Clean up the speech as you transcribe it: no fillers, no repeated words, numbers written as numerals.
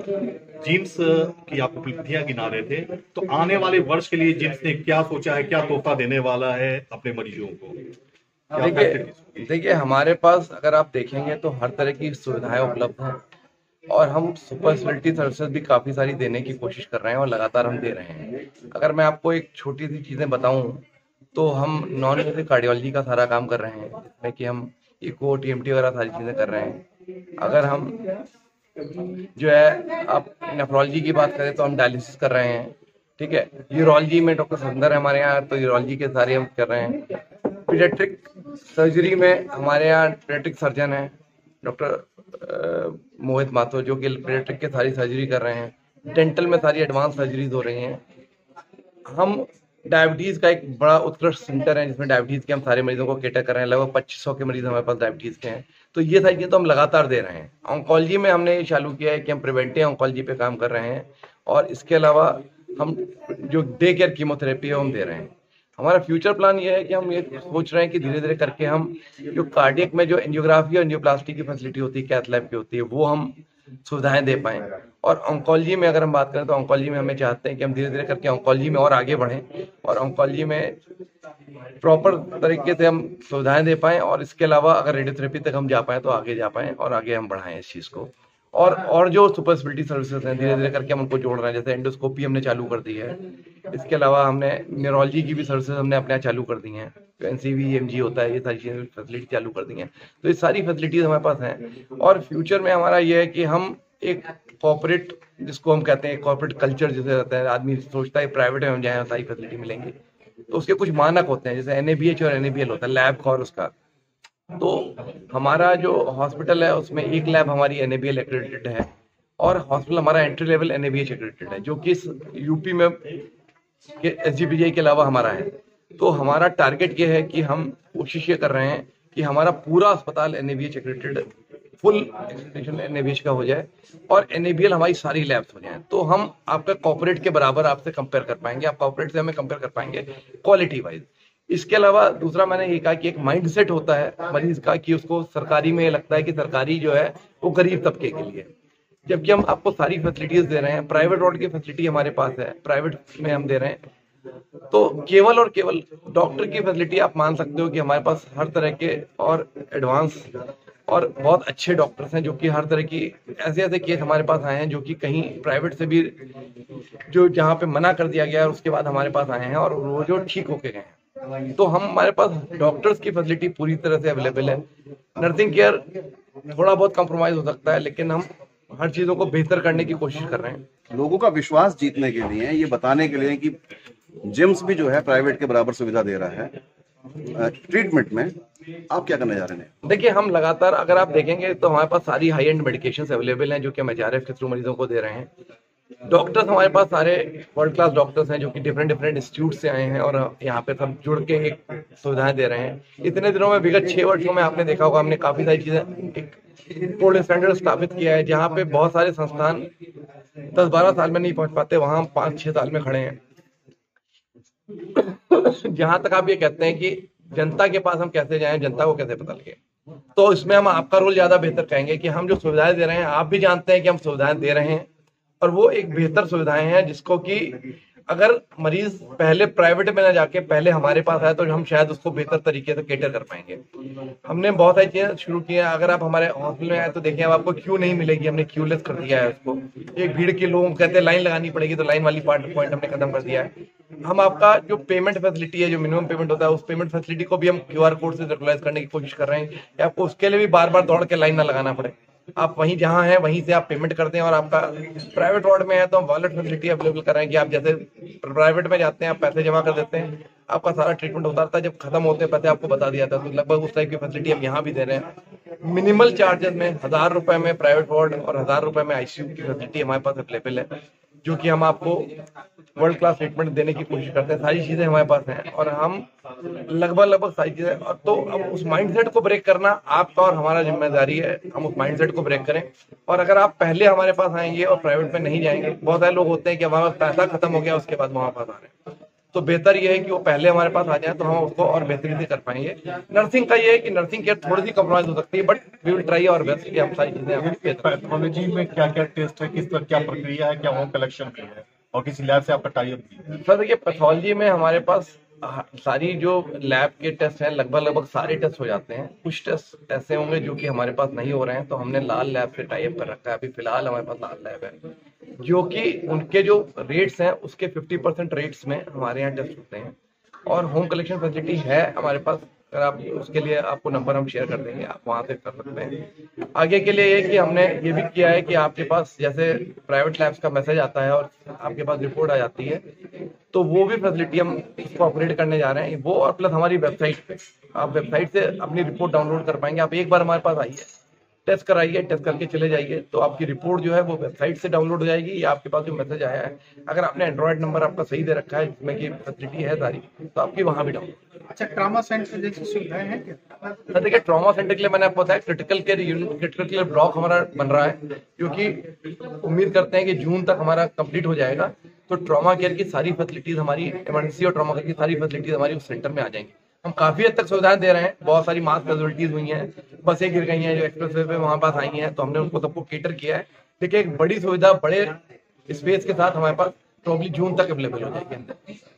Gyms की आप उपलब्धियां गिना रहे थे, तो आने वाले वर्ष के लिए जिम्स ने क्या सोचा है, क्या तोहफा देने वाला है अपने मरीजों को, क्या देखिए फैसिलिटीज होगी? देखिए हमारे पास अगर आप देखेंगे तो हर तरह की सुविधाएं उपलब्ध हैं और हम सुपर स्पेशलिटी सर्विसेज भी काफ़ी सारी देने की कोशिश कर रहे हैं और लगातार हम दे रहे हैं। अगर मैं आपको एक छोटी सी चीज़ें बताऊं तो हम नॉन इन्वेसिव कार्डियोलॉजी का सारा काम कर रहे हैं, जिसमें कि हम इको टीएमटी वगैरह सारी चीज़ें कर रहे हैं। अगर हम जो है आप नेफ्रोलॉजी की बात करें तो हम डायलिसिस कर रहे हैं। ठीक है, यूरोलॉजी में डॉक्टर सुंदर है हमारे यहाँ, तो यूरोलॉजी के सारे हम कर रहे हैं। पीडियाट्रिक सर्जरी में हमारे यहाँ पीडियाट्रिक सर्जन है डॉक्टर मोहित माथुर, जो कि पीडियाट्रिक के सारी सर्जरी कर रहे हैं। डेंटल में सारी एडवांस सर्जरीज हो रही हैं। हम डायबिटीज का एक बड़ा उत्कृष्ट सेंटर है, जिसमें डायबिटीज के हम सारे मरीजों को केटर कर रहे हैं। लगभग 2500 के मरीज हमारे पास डायबिटीज के हैं। तो ये सारी चीजें तो हम लगातार दे रहे हैं। ऑन्कोलॉजी में हमने ये चालू किया है कि हम प्रिवेंटिव ऑन्कोलॉजी पे काम कर रहे हैं, और इसके अलावा हम जो डे केयर कीमोथेरेपी है वो हम दे रहे हैं। हमारा फ्यूचर प्लान ये है कि हम ये सोच रहे हैं कि धीरे धीरे करके हम जो कार्डियक में जो एंजियोग्राफी और एंजियोप्लास्टी की फैसिलिटी होती है, कैथ लैब की होती है, वो हम सुविधाएं दे पाएं। और ऑन्कोलॉजी में अगर हम बात करें तो ऑन्कोलॉजी में हमें चाहते हैं कि हम धीरे धीरे करके ऑन्कोलॉजी में और आगे बढ़ें और ऑन्कोलॉजी में प्रॉपर तरीके से हम सुविधाएं दे पाएं, और इसके अलावा अगर रेडियोथेरेपी तक हम जा पाएं तो आगे जा पाएं और आगे हम बढ़ाएं इस चीज़ को। और जो सुपर स्पेशलिटी सर्विसेज हैं धीरे धीरे करके हम उनको जोड़ रहे हैं। जैसे एंडोस्कोपी हमने चालू कर दी है। इसके अलावा हमने न्यूरोलॉजी की भी सर्विसेज हमने अपने यहाँ चालू कर दी हैं। जो एनसीवी एमजी होता है, ये सारी चीज़ें फैसिलिटी चालू कर दी हैं। तो ये सारी फैसिलिटीज हमारे पास हैं। और फ्यूचर में हमारा ये है कि हम एक कॉर्पोरेट, जिसको हम कहते हैं कॉर्पोरेट कल्चर जिसे रहता है, आदमी सोचता है प्राइवेट में हम जाएं सारी फैसिलिटी मिलेंगी, तो उसके कुछ मानक होते हैं, जैसे एनएबीएच और एनएबीएल होता है, लैब और उसका। तो हमारा जो हॉस्पिटल है उसमें एक लैब हमारी एनएबीएल एक्रेडिटेड है, और हॉस्पिटल हमारा एंट्री लेवल एनएबीएच एक्रेडिटेड है, जो कि इस यूपी में एसजीपीजीआई के अलावा हमारा है। तो हमारा टारगेट ये है कि हम कोशिश ये कर रहे हैं कि हमारा पूरा अस्पताल NABH accredited, full accreditation NABH का हो जाए, और एनएबीएल हमारी सारी लैब्स हो जाए, तो हम आपका कॉर्पोरेट के बराबर आपसे कंपेयर कर पाएंगे, आप कॉर्पोरेट से हमें कंपेयर कर पाएंगे क्वालिटी वाइज। इसके अलावा दूसरा मैंने ये कहा कि एक माइंडसेट होता है मरीज का कि उसको सरकारी में लगता है कि सरकारी जो है वो गरीब तबके के लिए, जबकि हम आपको सारी फैसिलिटीज दे रहे हैं। प्राइवेट वार्ड की फैसिलिटी हमारे पास है, प्राइवेट में हम दे रहे हैं। तो केवल और केवल डॉक्टर की फैसिलिटी आप मान सकते हो कि हमारे पास हर तरह के और एडवांस और बहुत अच्छे डॉक्टर्स हैं, जो कि हर तरह की ऐसे ऐसे केस हमारे पास आए हैं जो कि कहीं प्राइवेट से भी, जो जहाँ पे मना कर दिया गया है उसके बाद हमारे पास आए हैं और वो जो ठीक होके गए हैं। तो हम हमारे पास डॉक्टर्स की फैसिलिटी पूरी तरह से अवेलेबल है। नर्सिंग केयर थोड़ा बहुत कॉम्प्रोमाइज हो सकता है, लेकिन हम हर चीजों को बेहतर करने की कोशिश कर रहे हैं। लोगों का विश्वास जीतने के लिए, ये बताने के लिए कि जिम्स भी जो है प्राइवेट के बराबर सुविधा दे रहा है ट्रीटमेंट में, आप क्या करने जा रहे हैं? देखिए, हम लगातार अगर आप देखेंगे तो हमारे पास सारी हाई एंड मेडिकेशंस अवेलेबल हैं, जो कि हम एचआरएफ के थ्रू मरीजों को दे रहे हैं। डॉक्टर्स हमारे पास सारे वर्ल्ड क्लास डॉक्टर्स हैं, जो कि डिफरेंट डिफरेंट इंस्टीट्यूट से आए हैं और यहाँ पे सब जुड़ के एक सुविधाएं दे रहे हैं। इतने दिनों में, विगत 6 वर्षों में आपने देखा होगा, हमने काफी सारी चीजें एक गोल्ड स्टैंडर्ड स्थापित किया है, जहाँ पे बहुत सारे संस्थान 10-12 साल में नहीं पहुंच पाते, वहां हम 5-6 साल में खड़े हैं। जहां तक आप ये कहते हैं कि जनता के पास हम कैसे जाएं, जनता को कैसे पता लगे, तो इसमें हम आपका रोल ज्यादा बेहतर कहेंगे कि हम जो सुविधाएं दे रहे हैं, आप भी जानते हैं कि हम सुविधाएं दे रहे हैं, और वो एक बेहतर सुविधाएं हैं, जिसको कि अगर मरीज पहले प्राइवेट में ना जाके पहले हमारे पास आए तो हम शायद उसको बेहतर तरीके से केटर कर पाएंगे। हमने बहुत सारी चीजें शुरू की हैं। अगर आप हमारे हॉस्पिटल में आए तो देखिए, अब आपको क्यू नहीं मिलेगी, हमने क्यूलेस कर दिया है उसको। एक भीड़ के लोग कहते हैं लाइन लगानी पड़ेगी, तो लाइन वाली पॉइंट हमने खत्म कर दिया है। हम आपका जो पेमेंट फैसिलिटी है, जो मिनिमम पेमेंट होता है, उस पेमेंट फैसिलिटी को भी हम क्यूआर कोड से रेगुलाइज करने की कोशिश कर रहे हैं कि आपको उसके लिए भी बार बार दौड़ के लाइन ना लगाना पड़े। आप वहीं जहां हैं वहीं से आप पेमेंट करते हैं। और आपका प्राइवेट वार्ड में है तो हम वॉलेट फैसिलिटी अवेलेबल कर रहे हैं कि आप जैसे प्राइवेट में जाते हैं, आप पैसे जमा कर देते हैं, आपका सारा ट्रीटमेंट होता रहता है, जब खत्म होते हैं पैसे आपको बता दिया था। तो लगभग उस टाइप की फैसिलिटी हम यहाँ भी दे रहे हैं। मिनिमल चार्जेस में 1000 रुपए में प्राइवेट वार्ड और 1000 रुपए में आईसीयू की फैसिलिटी हमारे पास अवेलेबल है, जो कि हम आपको वर्ल्ड क्लास ट्रीटमेंट देने की कोशिश करते हैं। सारी चीजें हमारे पास हैं और हम लगभग सारी चीजें। तो अब उस माइंडसेट को ब्रेक करना आपका और हमारा जिम्मेदारी है, हम उस माइंडसेट को ब्रेक करें। और अगर आप पहले हमारे पास आएंगे और प्राइवेट में नहीं जाएंगे, बहुत सारे लोग होते हैं कि हमारे पास पैसा खत्म हो गया उसके बाद हमारे पास आ रहे हैं, तो बेहतर ये है कि वो पहले हमारे पास आ जाए तो हम उसको और बेहतरी से कर पाएंगे। नर्सिंग का ये है कि नर्सिंग केयर थोड़ी सी कम्प्रोमाइज हो सकती है, बट वी विल ट्राई और बेस्ट कि हम सारी चीजें। पैथोलॉजी में क्या क्या टेस्ट है, किस तरह क्या प्रक्रिया है, क्या होम कलेक्शन भी है और किसी लैब से आपका टाई अप भी है? सर देखिए, पैथोलॉजी में हमारे पास सारी जो लैब के टेस्ट हैं लगभग सारे टेस्ट हो जाते हैं। कुछ टेस्ट ऐसे होंगे जो कि हमारे पास नहीं हो रहे हैं, तो हमने लाल लैब से टाई अप कर रखा है। अभी फिलहाल हमारे पास लाल लैब है, जो कि उनके जो रेट्स हैं उसके 50% रेट्स में हमारे यहाँ टेस्ट होते हैं। और होम कलेक्शन फैसिलिटी है हमारे पास, अगर आप उसके लिए आपको नंबर हम शेयर कर देंगे, आप वहाँ से कर सकते हैं। आगे के लिए ये कि हमने ये भी किया है कि आपके पास जैसे प्राइवेट लैब्स का मैसेज आता है और आपके पास रिपोर्ट आ जाती है, तो वो भी फैसिलिटी हम इसको अपग्रेड करने जा रहे हैं। वो और प्लस हमारी वेबसाइट पे आप वेबसाइट से अपनी रिपोर्ट डाउनलोड कर पाएंगे। आप एक बार हमारे पास आइए, टेस्ट कराइए, टेस्ट करके चले जाइए, तो आपकी रिपोर्ट जो है वो वेबसाइट से डाउनलोड हो जाएगी या आपके पास जो मैसेज आया है, अगर आपने एंड्रॉइड नंबर आपका सही दे रखा है जिसमें कि फैसिलिटी है सारी, तो आपकी वहाँ भी डाउनलोड। अच्छा, ट्रॉमा सेंटर जैसी सुविधाएं हैं क्या? सर देखिए, ट्रॉमा सेंटर के लिए मैंने आपको बताया critical care unit, critical care block हमारा बन रहा है, क्योंकि उम्मीद करते हैं कि जून तक हमारा कंप्लीट हो जाएगा। तो ट्रॉमा केयर की सारी फैसिलिटीज हमारी, इमरजेंसी और ट्रॉमा केयर की सारी फैसिलिटीज हमारी उस सेंटर में आ जाएंगी। हम काफी हद तक सुविधाएं दे रहे हैं, बहुत सारी मास कैजुअलिटीज हुई हैं, बसें गिर गई हैं जो एक्सप्रेसवे पे वहां पास आई हैं, तो हमने उनको सबको केटर किया है। देखिए, एक बड़ी सुविधा बड़े स्पेस के साथ हमारे पास प्रॉब्ली जून तक अवेलेबल हो जाएगी अंदर।